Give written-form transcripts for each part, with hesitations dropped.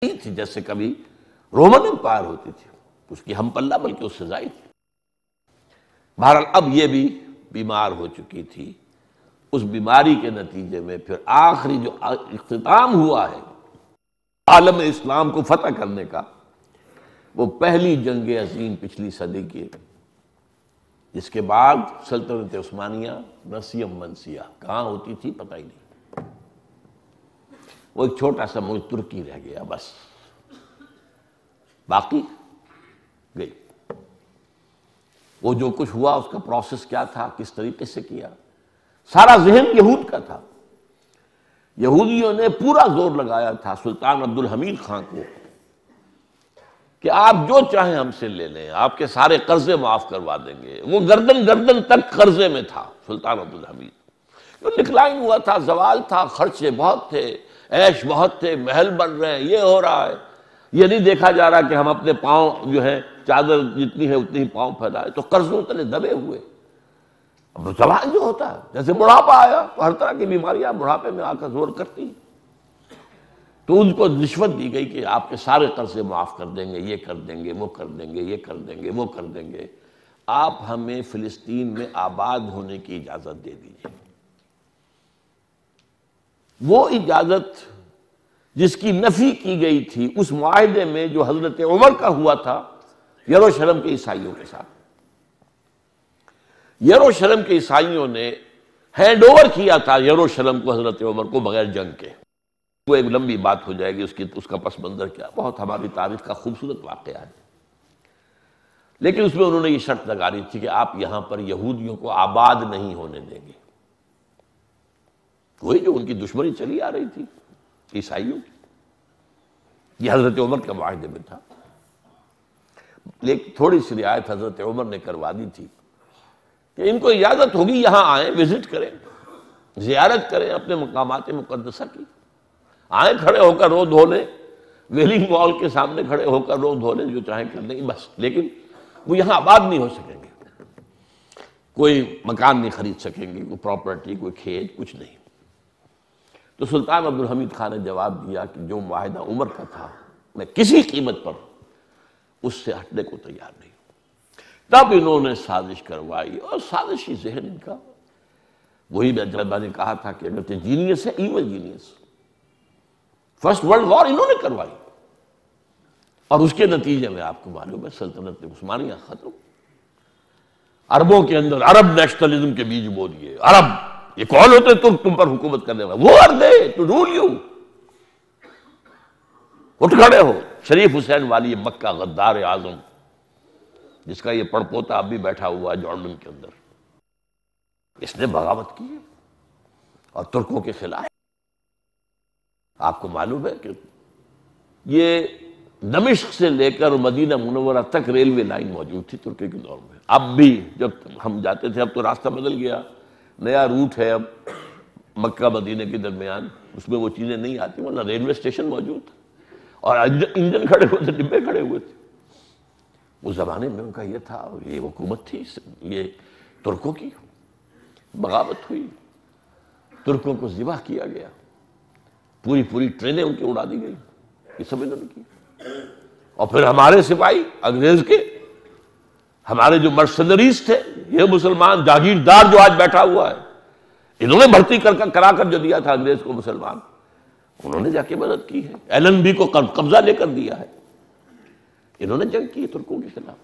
نہیں تھی جیسے کبھی رومن امپائر ہوتی تھی، اس کی ہم پلہ بلکہ اس سے زائد تھی۔ بہرحال اب یہ بھی بیمار ہو چکی تھی، اس بیماری کے نتیجے میں پھر آخری جو اختتام ہوا ہے عالم اسلام کو فتح کرنے کا، وہ پہلی جنگ عظیم پچھلی صدی کی، جس کے بعد سلطنت عثمانیہ نسیم منسیہ کہاں ہوتی تھی پتہ ہی نہیں، وہ ایک چھوٹا سا ملک ترکی رہ گیا بس، باقی گئی۔ وہ جو کچھ ہوا اس کا پروسیس کیا تھا، کس طریقے سے کیا، سارا ذہن یہود کا تھا۔ یہودیوں نے پورا زور لگایا تھا سلطان عبد الحمید خان کو کہ آپ جو چاہیں ہم سے لے لیں، آپ کے سارے قرضے معاف کروا دیں گے۔ وہ گردن گردن تک قرضے میں تھا سلطان عبد الحمید، جو ڈکلائن ہوا تھا، زوال تھا، خرچے بہت تھے، عیش بہت تھے، محل بن رہے ہیں، یہ ہو رہا ہے، یہ نہیں دیکھا جا رہا کہ ہم اپنے پاؤں جو ہے چادر جتنی ہے اتنی ہی پاؤں پھیلائے، تو قرضوں تلے دبے ہوئے۔ اب زوال جو ہوتا ہے، جیسے بڑھاپا آیا تو ہر طرح کی بیماریاں بڑھاپے میں آ کر زور کرتی ہیں، تو ان کو رشوت دی گئی کہ آپ کے سارے قرضے معاف کر دیں گے، یہ کر دیں گے، وہ کر دیں گے، یہ کر دیں گے، وہ کر دیں گے، آپ ہمیں فلسطین میں آباد ہونے کی اجازت دے دیجیے۔ وہ اجازت جس کی نفی کی گئی تھی اس معاہدے میں جو حضرت عمر کا ہوا تھا یروشلم کے عیسائیوں کے ساتھ، یروشلم کے عیسائیوں نے ہینڈ اوور کیا تھا یروشلم کو حضرت عمر کو بغیر جنگ کے۔ وہ ایک لمبی بات ہو جائے گی، اس کا پس منظر کیا، بہت ہماری تاریخ کا خوبصورت واقعہ ہے، لیکن اس میں انہوں نے یہ شرط لگا دی تھی کہ آپ یہاں پر یہودیوں کو آباد نہیں ہونے دیں گے۔ وہی جو ان کی دشمنی چلی آ رہی تھی عیسائیوں کی، یہ حضرت عمر کے معاہدے میں تھا، لیکن تھوڑی سی رعایت حضرت عمر نے کروا دی تھی کہ ان کو اجازت ہوگی یہاں آئیں، وزٹ کریں، زیارت کریں اپنے مقامات مقدسہ کی، آئیں کھڑے ہو کر رو دھو لیں، ویلنگ وال کے سامنے کھڑے ہو کر رو دھو لیں، جو چاہیں کر لیں بس، لیکن وہ یہاں آباد نہیں ہو سکیں گے، کوئی مکان نہیں خرید سکیں گے، کوئی پراپرٹی، کوئی کھیت، کچھ نہیں۔ تو سلطان عبد الحمید خان نے جواب دیا کہ جو معاہدہ عمر کا تھا میں کسی قیمت پر اس سے ہٹنے کو تیار نہیں۔ تب انہوں نے سازش کروائی، اور سازشی ذہن ان کا، وہی میں نے کہا تھا کہ اگرچہ جینیس ہے، evil genius, first world war انہوں نے کروائی، اور اس کے نتیجے میں آپ کو معلوم ہے سلطنت عثمانیہ ختم۔ عربوں کے اندر عرب نیشنلزم کے بیج بو دیے، عرب یہ کون ہوتے تم پر حکومت کرنے والے، وہ اردے ٹو رول یو، اٹھ کھڑے ہو۔ شریف حسین والی مکہ غدار اعظم، جس کا یہ پڑپوتا اب بھی بیٹھا ہوا ہے جارڈن کے اندر، اس نے بغاوت کی ہے اور ترکوں کے خلاف۔ آپ کو معلوم ہے کہ یہ دمشق سے لے کر مدینہ منورہ تک ریلوے لائن موجود تھی ترکی کے دور میں، اب بھی جب ہم جاتے تھے، اب تو راستہ بدل گیا، نیا روٹ ہے اب مکہ مدینہ کے درمیان، اس میں وہ چیزیں نہیں آتی، ورنہ ریلوے اسٹیشن موجود تھا اور انجن کھڑے ہوئے تھے، ڈبے کھڑے ہوئے تھے۔ اس زمانے میں ان کا یہ تھا، یہ حکومت تھی، یہ ترکوں کی بغاوت ہوئی، ترکوں کو ذبح کیا گیا، پوری ٹرینیں ان کی اڑا دی گئی، یہ سب انہوں نے کی۔ اور پھر ہمارے سپاہی انگریز کے، ہمارے جو مرسنریز تھے، یہ مسلمان جاگیردار جو آج بیٹھا ہوا ہے، انہوں نے بھرتی کرا کر جو دیا تھا انگریز کو مسلمان، انہوں نے جا کے مدد کی ہے، ایلن بی کو قبضہ لے کر دیا ہے، انہوں نے جنگ کی ہے ترکوں کے خلاف،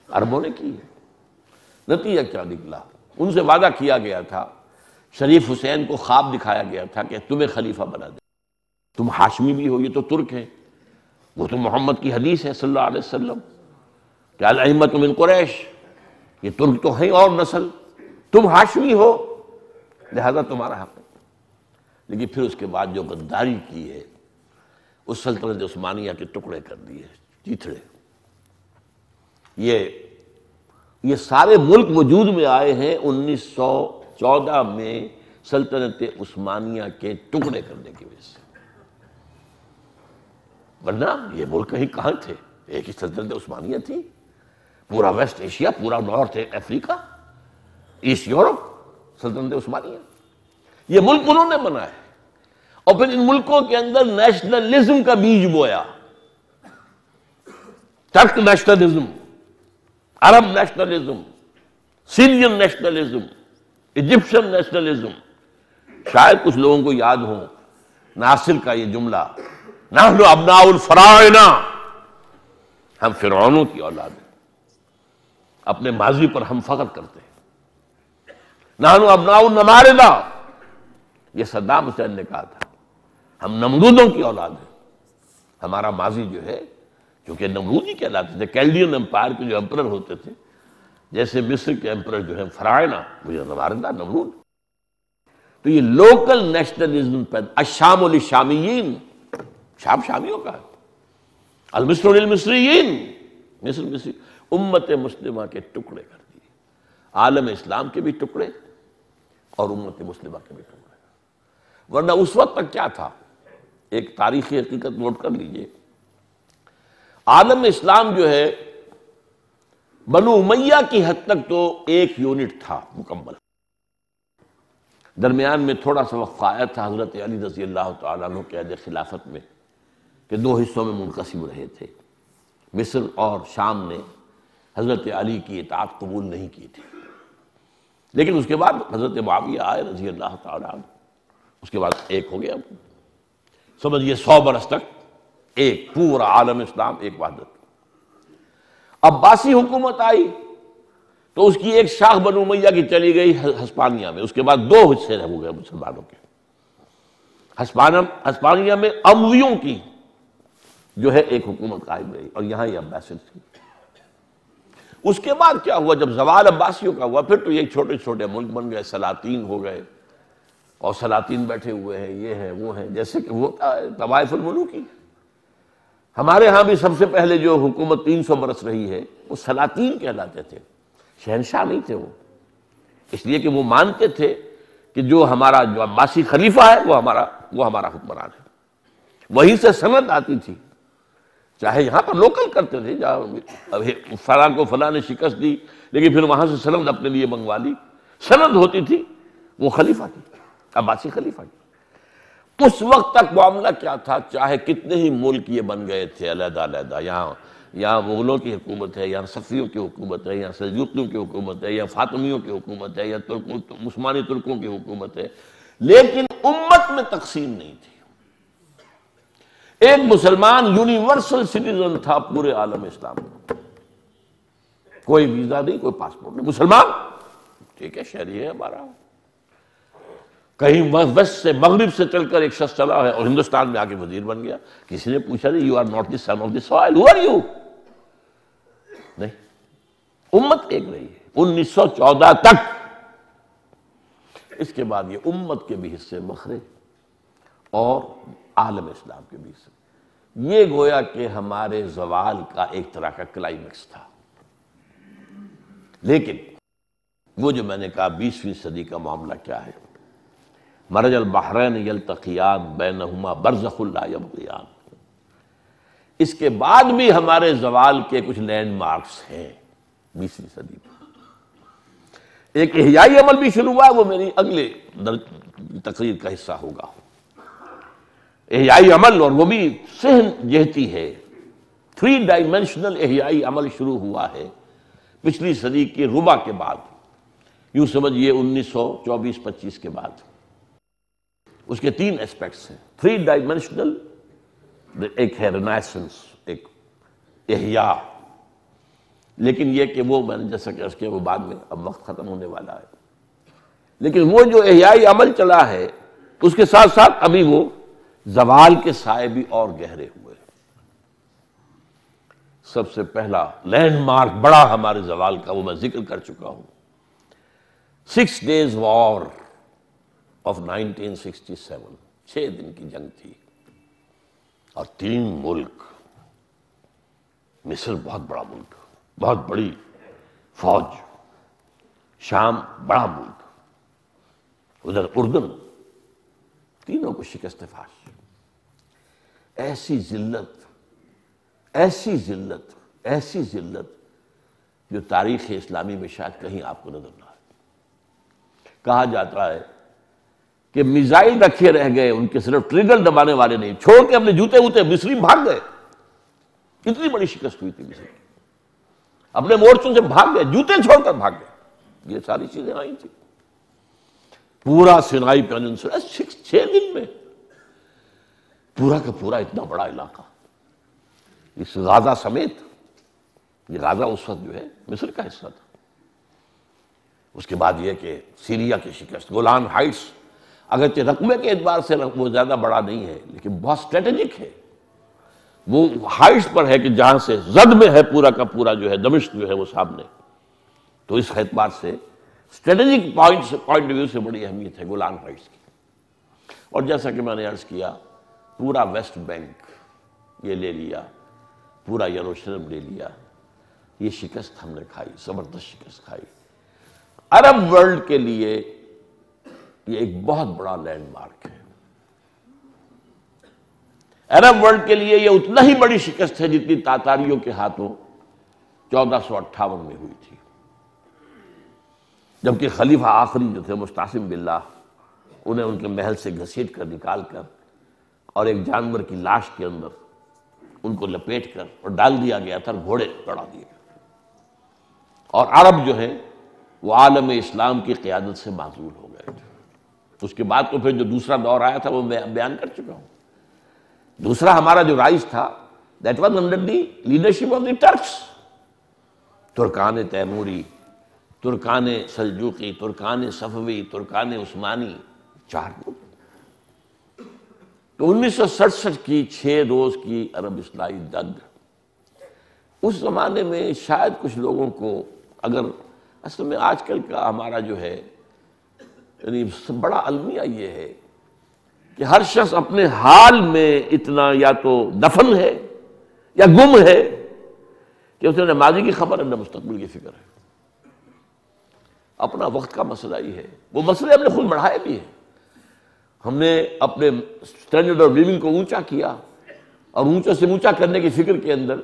عربوں نے کی ہے۔ نتیجہ کیا نکلا؟ ان سے وعدہ کیا گیا تھا، شریف حسین کو خواب دکھایا گیا تھا کہ تمہیں خلیفہ بنا دے، تم ہاشمی بھی ہو، یہ تو ترک ہیں، وہ تو محمد کی حدیث ہے صلی اللہ علیہ وسلم کہ الائمۃ من قریش، یہ ترک تو ہیں اور نسل، تم ہاشمی ہو لہذا تمہارا حق ہے۔ لیکن پھر اس کے بعد جو غداری کی ہے، اس سلطنت عثمانیہ کے ٹکڑے کر دیے، چیتھڑے، یہ سارے ملک وجود میں آئے ہیں 1914 میں سلطنت عثمانیہ کے ٹکڑے کرنے کی وجہ سے، ورنہ یہ ملک کہیں کہاں تھے؟ ایک ہی سلطنت عثمانیہ تھی، پورا ویسٹ ایشیا، پورا نارتھ افریقہ، ایسٹ یورپ، سلطنت عثمانیہ، یہ ملک انہوں نے بنایا ہے، اور پھر ان ملکوں کے اندر نیشنلزم کا بیج بویا. ترک نیشنلزم، عرب نیشنلزم، سیرین نیشنلزم، ایجپشن نیشنلزم. شاید کچھ لوگوں کو یاد ہو ناصر کا یہ جملہ، نحن ابناء الفراعنہ، ہم فرعونوں کی اولاد ہیں، اپنے ماضی پر ہم فخر کرتے ہیں. نحن ابناء النماردہ، یہ صدام حسین نے کہا تھا، ہم نمرودوں کی اولاد ہیں. ہمارا ماضی جو ہے، کیونکہ نمرود ہی کہلاتے تھے، کیلڈین امپائر کے جو امپرر ہوتے تھے، جیسے مصر کے امپرر جو ہیں فراعنہ، وہ نماردہ، نمرود. تو یہ لوکل نیشنلزم پیدا. الشام للشامیین، شام شامیوں کا ہے. المصر للمصریین، مصر مصری. امت مسلمہ کے ٹکڑے کر دیے، عالم اسلام کے بھی ٹکڑے اور امت مسلمہ کے بھی ٹکڑے. ورنہ اس وقت تک کیا تھا، ایک تاریخی حقیقت نوٹ کر لیجئے. عالم اسلام جو ہے بنو امیہ کی حد تک تو ایک یونٹ تھا مکمل. درمیان میں تھوڑا سا وقفہ آیا تھا حضرت علی رضی اللہ تعالیٰ عنہ کے عہد خلافت میں، کہ دو حصوں میں منقسم رہے تھے. مصر اور شام نے حضرت علی کی اطاعت قبول نہیں کی تھی، لیکن اس کے بعد حضرت معاویہ آئے رضی اللہ تعالیٰ عنہ، اس کے بعد ایک ہو گیا. سمجھئے 100 برس تک ایک پورا عالم اسلام، ایک وحدت. عباسی حکومت آئی تو اس کی ایک شاخ بنو امیہ کی چلی گئی ہسپانیہ میں. اس کے بعد 2 حصے ہو گئے مسلمانوں کے. ہسپانیہ میں امویوں کی جو ہے ایک حکومت قائم رہی، اور یہاں یہ عباسیوں کی. اس کے بعد کیا ہوا، جب زوال عباسیوں کا ہوا، پھر تو یہ چھوٹے چھوٹے ملک بن گئے، سلاطین ہو گئے، اور سلاطین بیٹھے ہوئے ہیں، یہ ہیں وہ ہیں، جیسے کہ وہ طوائف الملوک کی. ہمارے ہاں بھی سب سے پہلے جو حکومت 300 برس رہی ہے وہ سلاطین کہلاتے تھے، شہنشاہ نہیں تھے وہ. اس لیے کہ وہ مانتے تھے کہ جو ہمارا جو عباسی خلیفہ ہے وہ ہمارا حکمران ہے. وہیں سے سند آتی تھی، چاہے یہاں پر لوکل کرتے تھے، جہاں فلاں کو فلاں نے شکست دی، لیکن پھر وہاں سے سند اپنے لیے منگوا لی. سند ہوتی تھی وہ خلیفہ کی، عباسی خلیفہ کی. اس وقت تک معاملہ کیا تھا، چاہے کتنے ہی ملک یہ بن گئے تھے علیحدہ علیحدہ، یہاں مغلوں کی حکومت ہے، یہاں صفویوں کی حکومت ہے، یہاں سلجوقیوں کی حکومت ہے، یا فاطمیوں کی حکومت ہے، یا عثمانی ترکوں کی حکومت ہے، لیکن امت میں تقسیم نہیں تھی. ایک مسلمان یونیورسل سٹیزن تھا پورے عالم اسلام میں، کوئی ویزا نہیں، کوئی پاسپورٹ نہیں، مسلمان ٹھیک ہے، شہری ہے ہمارا. کہیں ویسٹ سے مغرب سے چل کر ایک شخص چلا ہے اور ہندوستان میں آ کے وزیر بن گیا. کسی نے پوچھا نہیں you are not the son of the soil, who are you? نہیں. امت ایک رہی ہے 1914 تک. اس کے بعد یہ امت کے بھی حصے بکھرے اور عالم اسلام کے بھی حصے. یہ گویا کہ ہمارے زوال کا ایک طرح کا کلائمیکس تھا. لیکن وہ جو میں نے کہا 20ویں صدی کا معاملہ کیا ہے، مرج البحرین یلتقیان بینہما برزخ لا یبغیان. اس کے بعد بھی ہمارے زوال کے کچھ لینڈ مارکس ہیں 20ویں صدی میں. ایک احیائی عمل بھی شروع ہوا، وہ میری اگلے تقریر کا حصہ ہوگا. احیائی عمل، اور وہ بھی صحن جہتی ہے. 3 ڈائمینشنل احیائی عمل شروع ہوا ہے پچھلی صدی کے ربع کے بعد، یوں سمجھئے 1924-25 کے بعد. اس کے 3 اسپیکٹس ہیں. 3 ڈائمینشنل، ایک ہے رینائسنس، ایک احیاء، لیکن یہ کہ وہ میں نے جیسا کہ اس کے وہ بعد میں اب وقت ختم ہونے والا ہے. لیکن وہ جو احیائی عمل چلا ہے اس کے ساتھ ساتھ ابھی وہ زوال کے سائے بھی اور گہرے ہوئے. سب سے پہلا لینڈ مارک بڑا ہمارے زوال کا وہ میں ذکر کر چکا ہوں، 6 days وار آف 1967. 6 دن کی جنگ تھی اور 3 ملک. مصر بہت بڑا ملک، بہت بڑی فوج، شام بڑا ملک، ادھر اردن، تینوں کو شکست فاش. ایسی ذلت، ایسی ذلت، ایسی ذلت جو تاریخ اسلامی میں شاید کہیں آپ کو نظر نہ آئے. کہا جاتا ہے کہ میزائل رکھے رہ گئے، ان کے صرف ٹریگر دبانے والے نہیں، چھوڑ کے اپنے جوتے ووتے مصری بھاگ گئے. کتنی بڑی شکست ہوئی تھی مصر کی، اپنے مورچوں سے بھاگ گئے، جوتے چھوڑ کر بھاگ گئے. یہ ساری چیزیں آئی تھی. پورا سینائی پیننسولا 6 دن میں پورا کا پورا اتنا بڑا علاقہ، اس غازہ سمیت. یہ غازہ اس وقت جو ہے مصر کا حصہ تھا. اس کے بعد یہ کہ سیریا کی شکست، گولان ہائٹس اگرچہ رقبے کے اعتبار سے وہ زیادہ بڑا نہیں ہے لیکن بہت اسٹریٹجک ہے. وہ ہائٹس پر ہے کہ جہاں سے زد میں ہے پورا کا پورا جو ہے دمشق جو ہے وہ سامنے. تو اس اعتبار سے اسٹریٹجک پوائنٹ آف ویو سے بڑی اہمیت ہے گولان ہائٹس کی. اور جیسا کہ میں نے عرض کیا، پورا ویسٹ بینک یہ لے لیا، پورا یروشلم لے لیا. یہ شکست ہم نے کھائی، زبردست شکست کھائی. عرب ورلڈ کے لیے یہ ایک بہت بڑا لینڈ مارک ہے. عرب ورلڈ کے لیے یہ اتنا ہی بڑی شکست ہے جتنی تاتاریوں کے ہاتھوں 1458 میں ہوئی تھی، جبکہ خلیفہ آخری جو تھے مستعصم باللہ، انہیں ان کے محل سے گھسیٹ کر نکال کر اور ایک جانور کی لاش کے اندر ان کو لپیٹ کر اور ڈال دیا گیا تھا، گھوڑے چڑھا دیے گئے. اور عرب جو ہیں وہ عالم اسلام کی قیادت سے معزول ہو گئے تھے. اس کے بعد تو پھر جو دوسرا دور آیا تھا وہ میں بیان کر چکا ہوں. دوسرا ہمارا جو رائج تھا that was under the leadership of the Turks. ترکان تیموری، ترکان سلجوقی، ترکان صفوی، ترکان عثمانی، 4 لوگ. تو 1967 کی 6 روز کی عرب اصلاحی جنگ، اس زمانے میں شاید کچھ لوگوں کو، اگر اصل میں آج کل کا ہمارا جو ہے یعنی بڑا المیہ یہ ہے کہ ہر شخص اپنے حال میں اتنا یا تو دفن ہے یا گم ہے کہ اسے نہ ماضی کی خبر ہے نہ مستقبل کی فکر ہے. اپنا وقت کا مسئلہ ہی ہے. وہ مسئلے ہم نے خود بڑھائے بھی ہیں. ہم نے اپنے اسٹینڈرڈ آف لیونگ کو اونچا کیا اور اونچا سے اونچا کرنے کی فکر کے اندر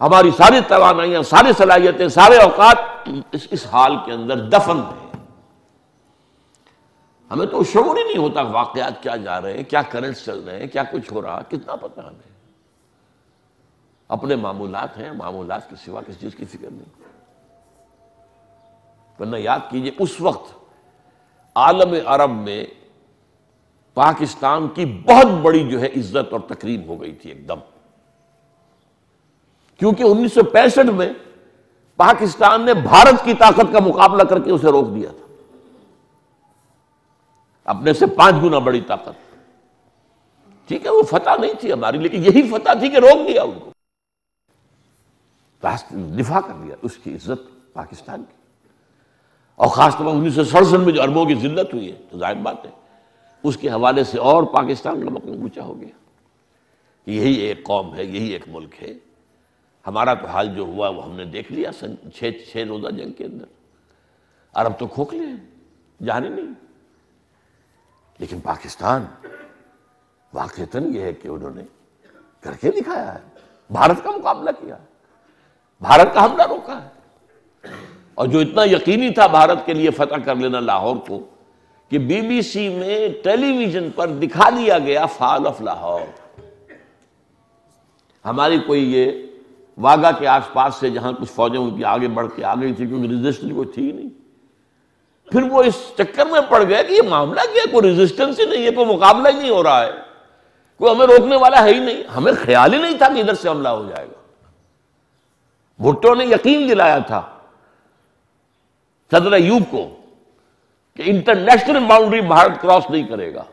ہماری ساری توانائیاں، ساری صلاحیتیں، سارے اوقات اس حال کے اندر دفن ہیں. ہمیں تو شعور ہی نہیں ہوتا واقعات کیا جا رہے ہیں، کیا کرنٹس چل رہے ہیں، کیا کچھ ہو رہا، کتنا پتہ ہمیں. اپنے معمولات ہیں، معمولات کے سوا کسی چیز کی فکر نہیں. ورنہ یاد کیجئے اس وقت عالم عرب میں پاکستان کی بہت بڑی جو ہے عزت اور تکریم ہو گئی تھی ایک دم، کیونکہ 1965 میں پاکستان نے بھارت کی طاقت کا مقابلہ کر کے اسے روک دیا تھا. اپنے سے 5 گنا بڑی طاقت. ٹھیک ہے وہ فتح نہیں تھی ہماری، لیکن یہی فتح تھی کہ روک دیا ان کو، دفاع کر دیا اس کی عزت پاکستان کی. اور خاص طور پر 1967 میں جو عربوں کی ذلت ہوئی ہے تو ظاہر بات ہے اس کے حوالے سے اور پاکستان کا مقام اونچا ہو گیا. یہی ایک قوم ہے، یہی ایک ملک ہے. ہمارا تو حال جو ہوا وہ ہم نے دیکھ لیا 6 روزہ جنگ کے اندر. عرب تو کھوکھلے ہیں، جانے نہیں. لیکن پاکستان واقعتاً یہ ہے کہ انہوں نے کر کے دکھایا ہے، بھارت کا مقابلہ کیا ہے، بھارت کا حملہ روکا ہے. اور جو اتنا یقینی تھا بھارت کے لیے فتح کر لینا لاہور کو کہ بی بی سی میں ٹیلی ویژن پر دکھا دیا گیا فال آف لاہور. ہماری کوئی یہ واگا کے آس پاس سے جہاں کچھ فوجیں ان کی آگے بڑھ کے آ گئی تھی کیونکہ ریزسٹنس کوئی تھی نہیں. پھر وہ اس چکر میں پڑ گئے کہ یہ معاملہ کیا، کوئی ریزسٹنس ہی نہیں ہے، کوئی مقابلہ ہی نہیں ہو رہا ہے، کوئی ہمیں روکنے والا ہے ہی نہیں. ہمیں خیال ہی نہیں تھا کہ ادھر سے حملہ ہو جائے گا. بھٹو نے یقین دلایا تھا صدر ایوب کو کہ انٹرنیشنل باؤنڈری بھارت کراس نہیں کرے گا،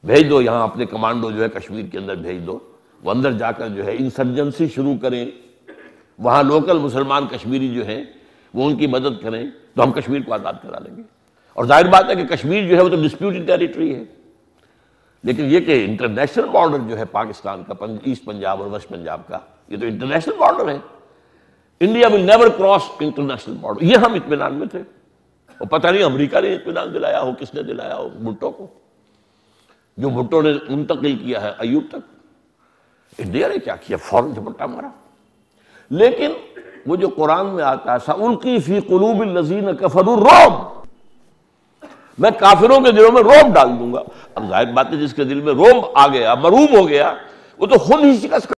بھیج دو یہاں اپنے کمانڈو جو ہے کشمیر کے اندر بھیج دو، وہ اندر جا کر جو ہے انسرجنسی شروع کریں، وہاں لوکل مسلمان کشمیری جو ہیں وہ ان کی مدد کریں تو ہم کشمیر کو آزاد کرا لیں گے. اور ظاہر بات ہے کہ کشمیر جو ہے وہ تو ڈسپیوٹڈ ٹیریٹری ہے، لیکن یہ کہ انٹرنیشنل بارڈر جو ہے پاکستان کا ایسٹ پنجاب اور ویسٹ پنجاب کا یہ تو انٹرنیشنل بارڈر ہے. India will never cross international border. یہ ہم اطمینان میں تھے. اور پتہ نہیں امریکہ نے اطمینان دلایا ہو، کس نے دلایا ہو بھٹو کو، جو بھٹو نے منتقل کیا ہے ایوب تک. انڈیا نے کیا کیا، فوراً جھپٹا مارا. لیکن وہ جو قرآن میں آتا ہے سَأُلْقِي فِي قُلُوبِ الَّذِينَ كَفَرُوا الرُّعْبَ، میں کافروں کے دلوں میں رعب ڈال دوں گا۔ اب ظاہر بات ہے جس کے دل میں رعب آ گیا، مروب ہو گیا، وہ تو خود ہی شکست